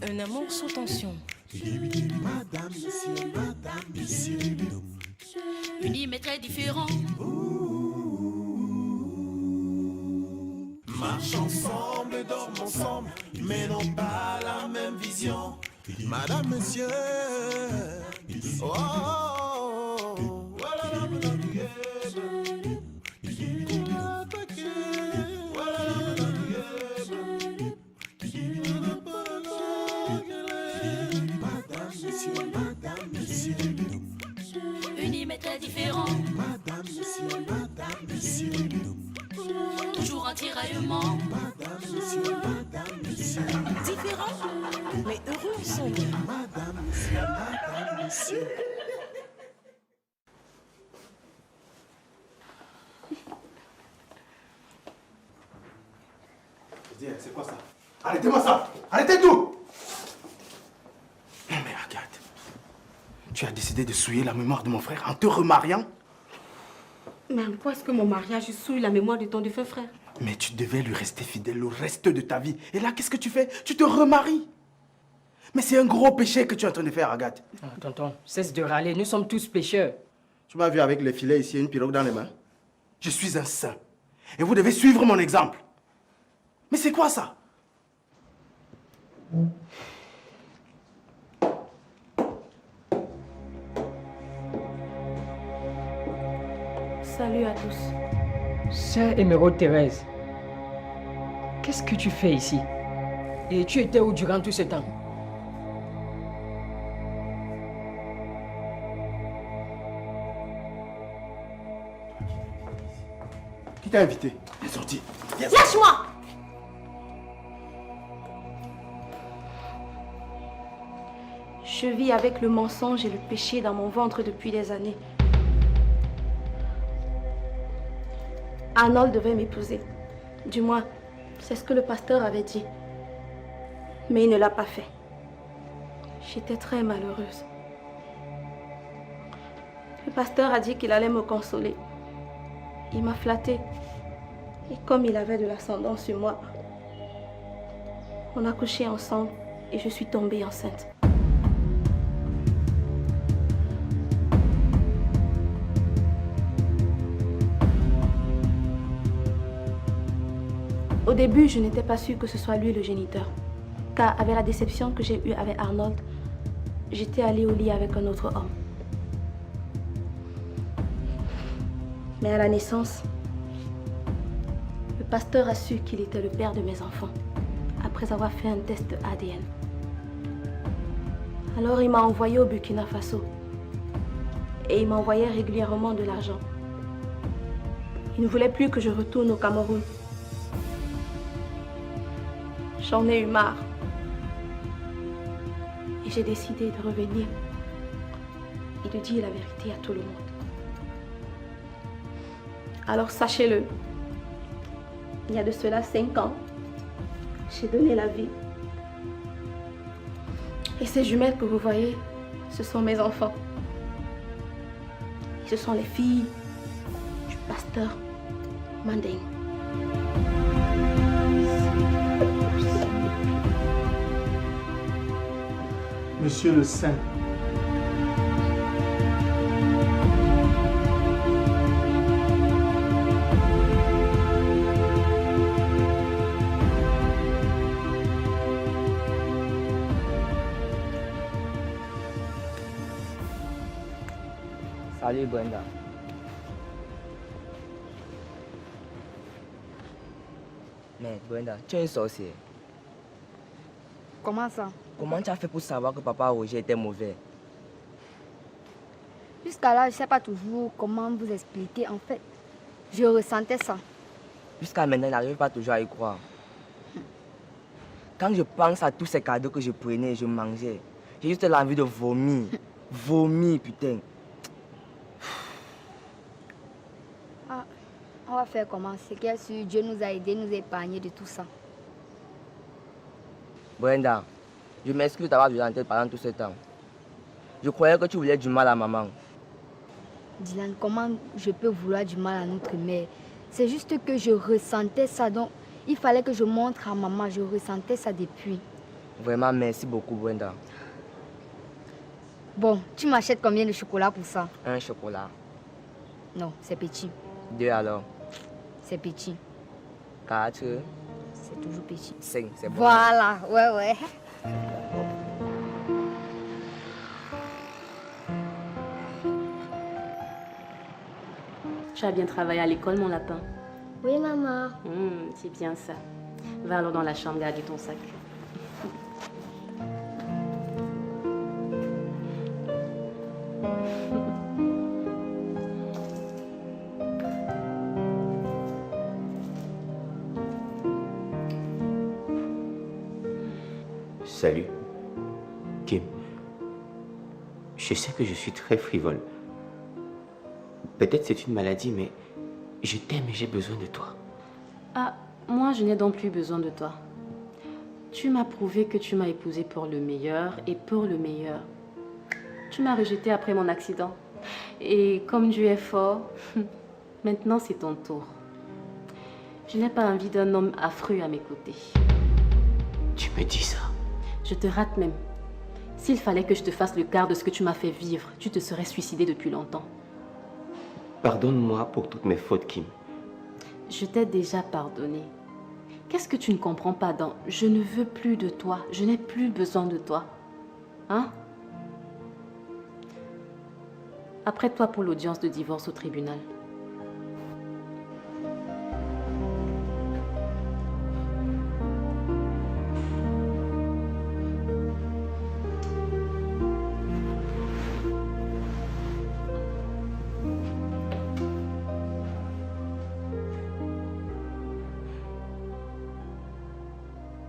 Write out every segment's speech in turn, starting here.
Un amour sous tension. Madame, monsieur. Unis mais très différents. Marche ensemble, dorment ensemble, mais n'ont pas la même vision. Madame, monsieur. Oh, oh, oh. Voilà, madame, Unis mais très différents. madame, monsieur. Toujours en tiraillement. Madame, monsieur. Différents, mais heureux ensemble. Madame, monsieur. C'est quoi ça? Arrêtez-moi ça! Arrêtez tout! Non mais regarde. Tu as décidé de souiller la mémoire de mon frère en te remariant? Mais pourquoi est-ce que mon mariage souille la mémoire de ton défunt frère? Mais tu devais lui rester fidèle le reste de ta vie. Et là, qu'est-ce que tu fais? Tu te remaries. Mais c'est un gros péché que tu es en train de faire, Agathe. Ah, tonton, cesse de râler, nous sommes tous pécheurs. Tu m'as vu avec les filets ici et une pirogue dans les mains? Je suis un saint. Et vous devez suivre mon exemple. Mais c'est quoi ça? Salut à tous. Sœur Émeraude Thérèse, qu'est-ce que tu fais ici? Et tu étais où durant tout ce temps? Qui t'a invité? Elle est sortie. Viens. Lâche-moi! Je vis avec le mensonge et le péché dans mon ventre depuis des années. Arnold devait m'épouser. Du moins, c'est ce que le pasteur avait dit. Mais il ne l'a pas fait. J'étais très malheureuse. Le pasteur a dit qu'il allait me consoler. Il m'a flattée. Et comme il avait de l'ascendant sur moi, on a couché ensemble et je suis tombée enceinte. Au début, je n'étais pas sûre que ce soit lui le géniteur. Car avec la déception que j'ai eue avec Arnold, j'étais allée au lit avec un autre homme. Mais à la naissance, le pasteur a su qu'il était le père de mes enfants, après avoir fait un test ADN. Alors il m'a envoyée au Burkina Faso. Et il m'envoyait régulièrement de l'argent. Il ne voulait plus que je retourne au Cameroun. J'en ai eu marre. Et j'ai décidé de revenir et de dire la vérité à tout le monde. Alors sachez-le, il y a de cela 5 ans, j'ai donné la vie. Et ces jumelles que vous voyez, ce sont mes enfants. Et ce sont les filles du pasteur Manding. Monsieur le Saint, salut Brenda. Mais Brenda, tu es une sorcière. Comment ça? Comment tu as fait pour savoir que papa Roger était mauvais? Jusqu'à là, je ne sais pas toujours comment vous expliquer. En fait, je ressentais ça. Jusqu'à maintenant, je n'arrive pas toujours à y croire. Quand je pense à tous ces cadeaux que je prenais et je mangeais, j'ai juste l'envie de vomir. Vomir, putain. Ah, on va faire comment? C'est que si Dieu nous a aidés, nous a épargnés de tout ça. Brenda, je m'excuse d'avoir duré en tête pendant tout ce temps. Je croyais que tu voulais du mal à maman. Dylan, comment je peux vouloir du mal à notre mère? C'est juste que je ressentais ça, donc il fallait que je montre à maman, je ressentais ça depuis. Vraiment, merci beaucoup, Brenda. Bon, tu m'achètes combien de chocolat pour ça? Un chocolat. Non, c'est petit. 2 alors. C'est petit. 4. C'est toujours petit. 5, c'est bon. Voilà, ouais. Tu as bien travaillé à l'école, mon lapin? Oui, maman. C'est bien ça. Va alors dans la chambre garder ton sac. Salut. Kim. Je sais que je suis très frivole. Peut-être c'est une maladie, mais je t'aime et j'ai besoin de toi. Ah, moi je n'ai donc plus besoin de toi. Tu m'as prouvé que tu m'as épousé pour le meilleur et pour le meilleur. Tu m'as rejeté après mon accident. Et comme Dieu est fort, maintenant c'est ton tour. Je n'ai pas envie d'un homme affreux à mes côtés. Tu me dis ça? Je te rate même. S'il fallait que je te fasse le quart de ce que tu m'as fait vivre, tu te serais suicidé depuis longtemps. Pardonne-moi pour toutes mes fautes, Kim. Je t'ai déjà pardonné. Qu'est-ce que tu ne comprends pas dans « je ne veux plus de toi, je n'ai plus besoin de toi » Hein? Apprête-toi pour l'audience de divorce au tribunal.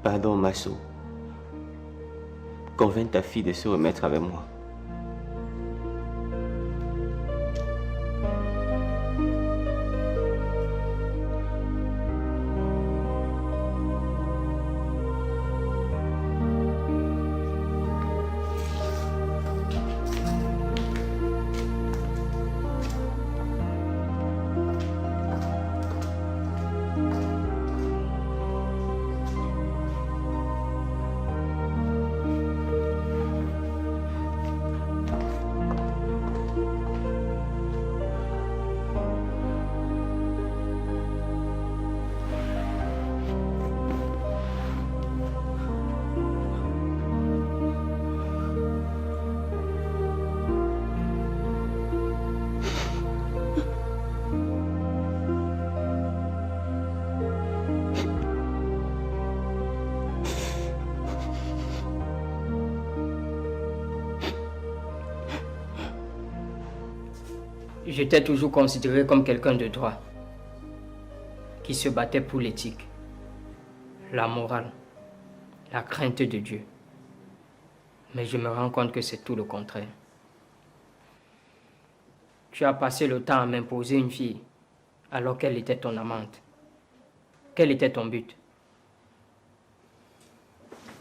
Pardon, Masso. Convainc ta fille de se remettre avec moi. Je t'ai toujours considéré comme quelqu'un de droit, qui se battait pour l'éthique, la morale, la crainte de Dieu. Mais je me rends compte que c'est tout le contraire. Tu as passé le temps à m'imposer une fille, alors qu'elle était ton amante. Quel était ton but?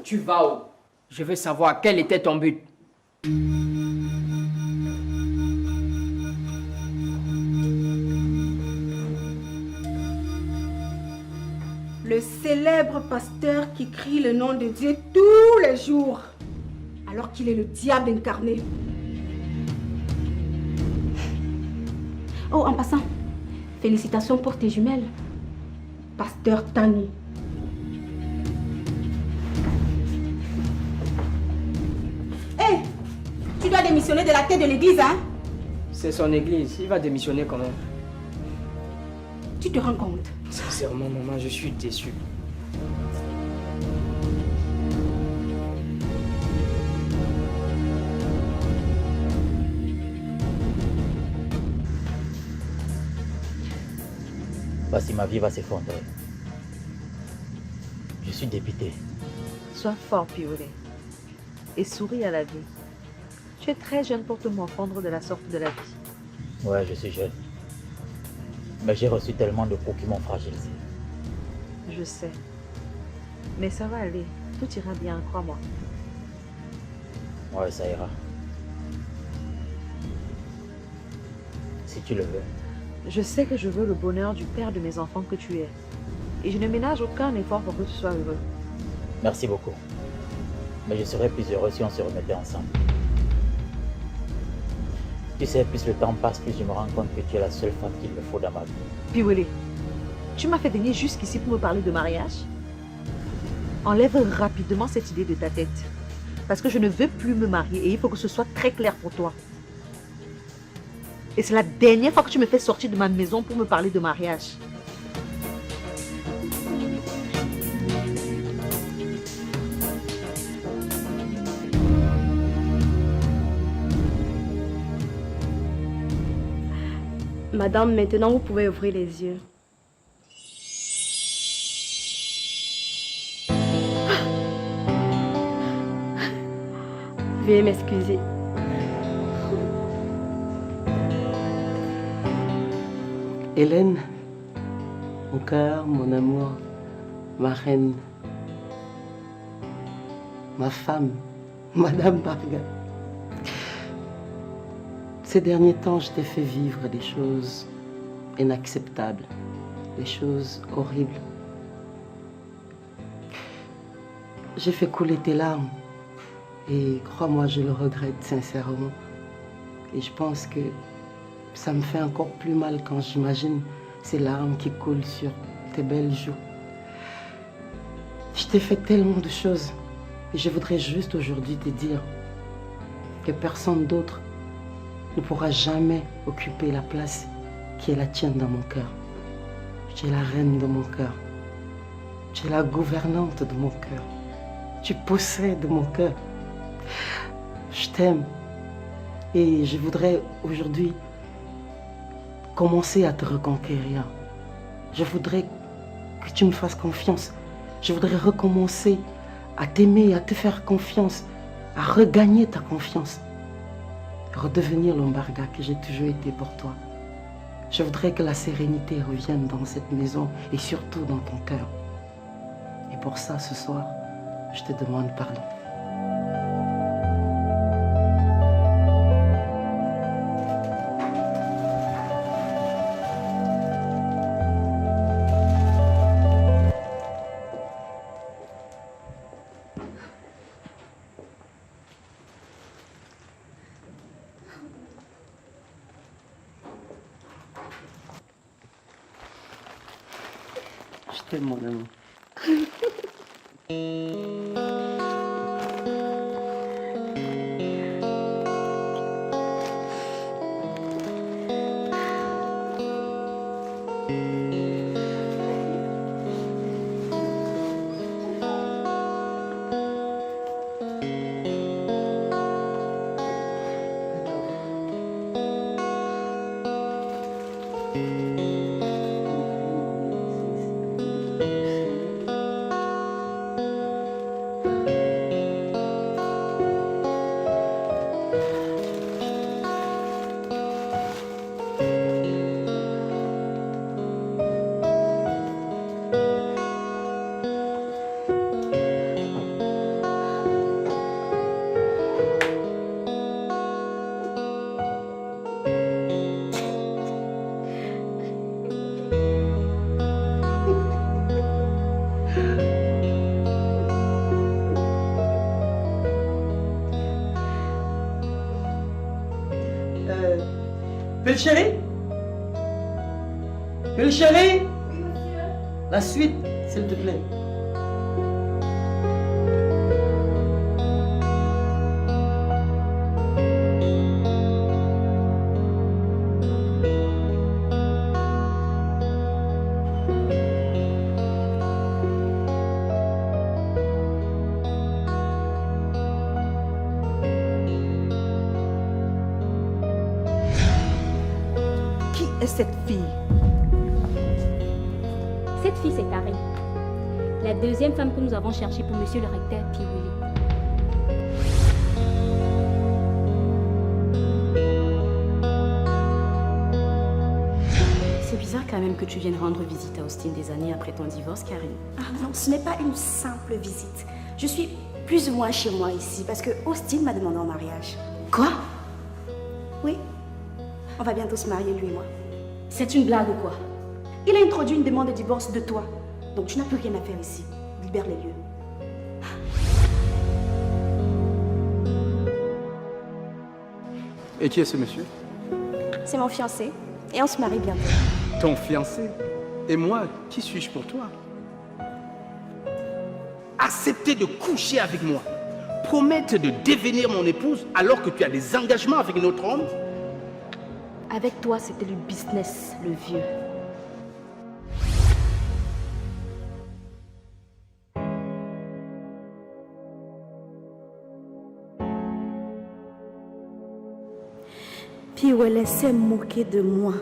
Tu vas où? Je veux savoir quel était ton but. Le célèbre pasteur qui crie le nom de Dieu tous les jours, alors qu'il est le diable incarné. Oh, en passant, félicitations pour tes jumelles. Pasteur Tani. Hé, tu dois démissionner de la tête de l'église, hein? C'est son église, il va démissionner quand même. Tu te rends compte? Sincèrement, maman, je suis déçu. Voici, ma vie va s'effondrer. Je suis dépité. Sois fort, Piolet, et souris à la vie. Tu es très jeune pour te morfondre de la sorte de la vie. Ouais, je suis jeune. Mais j'ai reçu tellement de coups qui m'ont fragilisé. Je sais. Mais ça va aller. Tout ira bien, crois-moi. Ouais, ça ira. Si tu le veux. Je sais que je veux le bonheur du père de mes enfants que tu es. Et je ne ménage aucun effort pour que tu sois heureux. Merci beaucoup. Mais je serais plus heureux si on se remettait ensemble. Tu sais, plus le temps passe, plus je me rends compte que tu es la seule femme qu'il me faut dans ma vie. Piwele, tu m'as fait venir jusqu'ici pour me parler de mariage? Enlève rapidement cette idée de ta tête. Parce que je ne veux plus me marier et il faut que ce soit très clair pour toi. Et c'est la dernière fois que tu me fais sortir de ma maison pour me parler de mariage. Madame, maintenant vous pouvez ouvrir les yeux. Veuillez m'excuser. Hélène, mon cœur, mon amour, ma reine, ma femme, Madame Barga. Ces derniers temps, je t'ai fait vivre des choses inacceptables, des choses horribles. J'ai fait couler tes larmes et crois-moi, je le regrette sincèrement. Et je pense que ça me fait encore plus mal quand j'imagine ces larmes qui coulent sur tes belles joues. Je t'ai fait tellement de choses et je voudrais juste aujourd'hui te dire que personne d'autre ne pourra jamais occuper la place qui est la tienne dans mon cœur. Tu es la reine de mon cœur. Tu es la gouvernante de mon cœur. Tu possèdes mon cœur. Je t'aime et je voudrais aujourd'hui commencer à te reconquérir. Je voudrais que tu me fasses confiance. Je voudrais recommencer à t'aimer, à te faire confiance, à regagner ta confiance. Redevenir l'Ombarga que j'ai toujours été pour toi. Je voudrais que la sérénité revienne dans cette maison et surtout dans ton cœur. Et pour ça, ce soir, je te demande pardon. Je t'aime, mon amour. Belle chérie? Belle chérie? Oui, monsieur. La suite, s'il te plaît. Cette fille? Cette fille, c'est Karine. La deuxième femme que nous avons cherchée pour monsieur le recteur Piwele. C'est bizarre quand même que tu viennes rendre visite à Austin des années après ton divorce, Karine. Ah non, ce n'est pas une simple visite. Je suis plus ou moins chez moi ici parce que Austin m'a demandé en mariage. Quoi? Oui. On va bientôt se marier, lui et moi. C'est une blague ou quoi? Il a introduit une demande de divorce de toi. Donc tu n'as plus rien à faire ici. Libère les lieux. Et qui est ce monsieur? C'est mon fiancé et on se marie bientôt. Ton fiancé? Et moi, qui suis-je pour toi? Accepter de coucher avec moi, promettre de devenir mon épouse alors que tu as des engagements avec notre homme? Avec toi, c'était le business, le vieux. Puis elle s'est moquée de moi.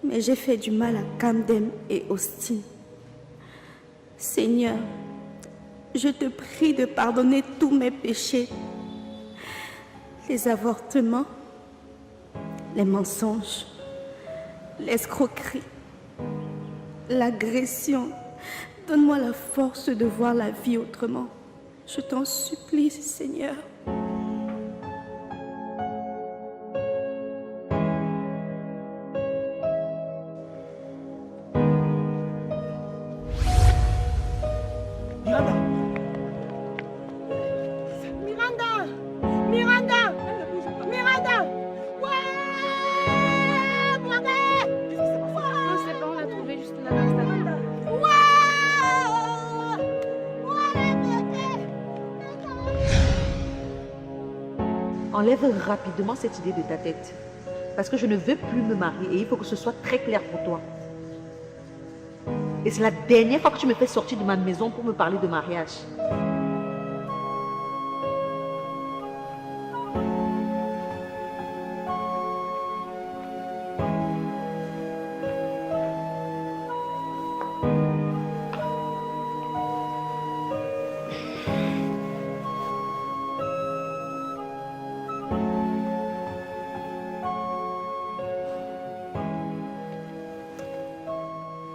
Mais j'ai fait du mal à Camden et Austin. Seigneur, je te prie de pardonner tous mes péchés. Les avortements, les mensonges, l'escroquerie, l'agression. Donne-moi la force de voir la vie autrement. Je t'en supplie, Seigneur. Enlève rapidement cette idée de ta tête. Parce que je ne veux plus me marier et il faut que ce soit très clair pour toi. Et c'est la dernière fois que tu me fais sortir de ma maison pour me parler de mariage.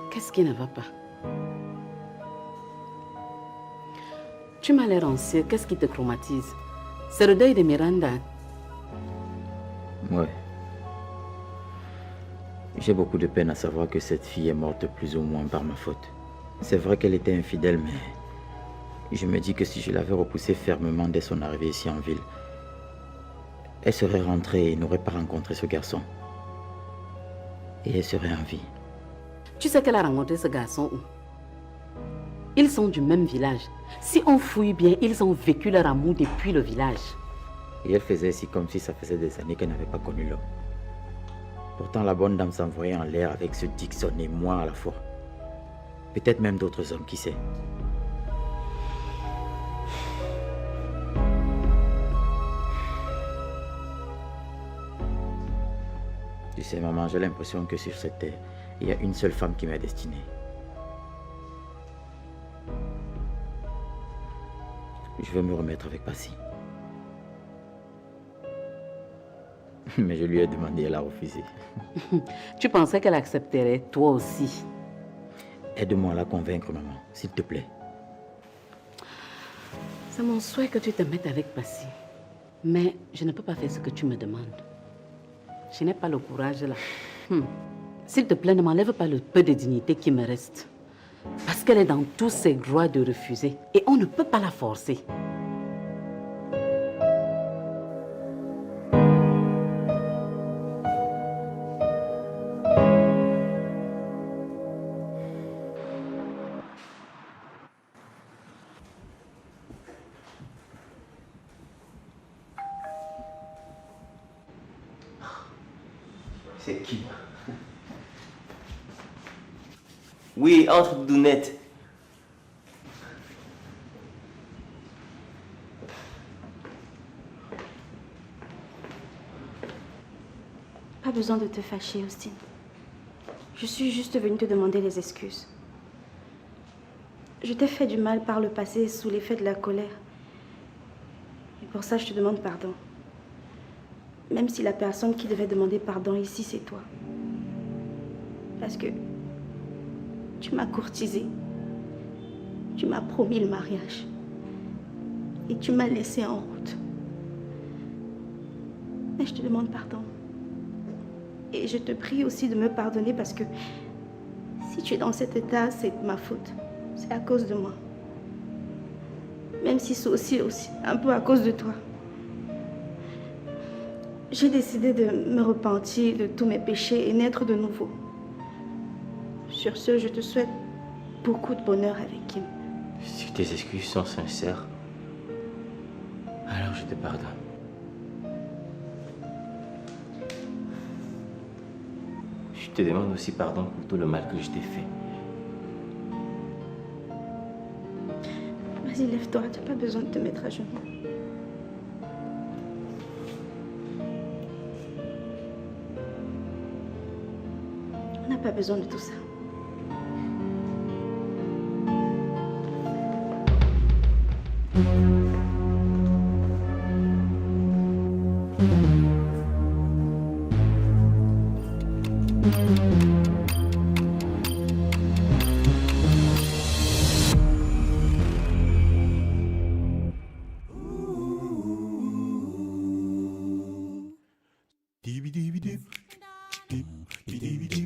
Qu'est-ce qui ne va pas? Tu m'as l'air anxieux. Qu'est-ce qui te traumatise? C'est le deuil de Miranda. Ouais. J'ai beaucoup de peine à savoir que cette fille est morte plus ou moins par ma faute. C'est vrai qu'elle était infidèle, mais je me dis que si je l'avais repoussée fermement dès son arrivée ici en ville, elle serait rentrée et n'aurait pas rencontré ce garçon. Et elle serait en vie. Tu sais qu'elle a rencontré ce garçon où? Ils sont du même village. Si on fouille bien, ils ont vécu leur amour depuis le village. Et elle faisait ainsi comme si ça faisait des années qu'elle n'avait pas connu l'homme. Pourtant, la bonne dame s'envoyait en l'air avec ce Dixon et moi à la fois. Peut-être même d'autres hommes, qui sait. Tu sais, maman, j'ai l'impression que sur cette terre, il y a une seule femme qui m'est destinée. Je veux me remettre avec Passy. Mais je lui ai demandé, elle a refusé. Tu pensais qu'elle accepterait, toi aussi? Aide-moi à la convaincre, maman, s'il te plaît. C'est mon souhait que tu te mettes avec Passy. Mais je ne peux pas faire ce que tu me demandes. Je n'ai pas le courage là. S'il te plaît, ne m'enlève pas le peu de dignité qui me reste. Parce qu'elle est dans tous ses droits de refuser. Et on ne peut pas la forcer. C'est qui? Oui, entre, Doudounnette. Pas besoin de te fâcher, Austin. Je suis juste venue te demander des excuses. Je t'ai fait du mal par le passé sous l'effet de la colère. Et pour ça, je te demande pardon. Même si la personne qui devait demander pardon ici, c'est toi. Parce que tu m'as courtisé. Tu m'as promis le mariage. Et tu m'as laissé en route. Mais je te demande pardon. Et je te prie aussi de me pardonner parce que si tu es dans cet état, c'est de ma faute. C'est à cause de moi. Même si c'est aussi un peu à cause de toi. j'ai décidé de me repentir de tous mes péchés et naître de nouveau. Sur ce, je te souhaite beaucoup de bonheur avec Kim. Si tes excuses sont sincères, alors je te pardonne. Je te demande aussi pardon pour tout le mal que je t'ai fait. Vas-y, lève-toi, tu n'as pas besoin de te mettre à genoux. On n'a pas besoin de tout ça. Dee dee dee dee dee dee dee dee.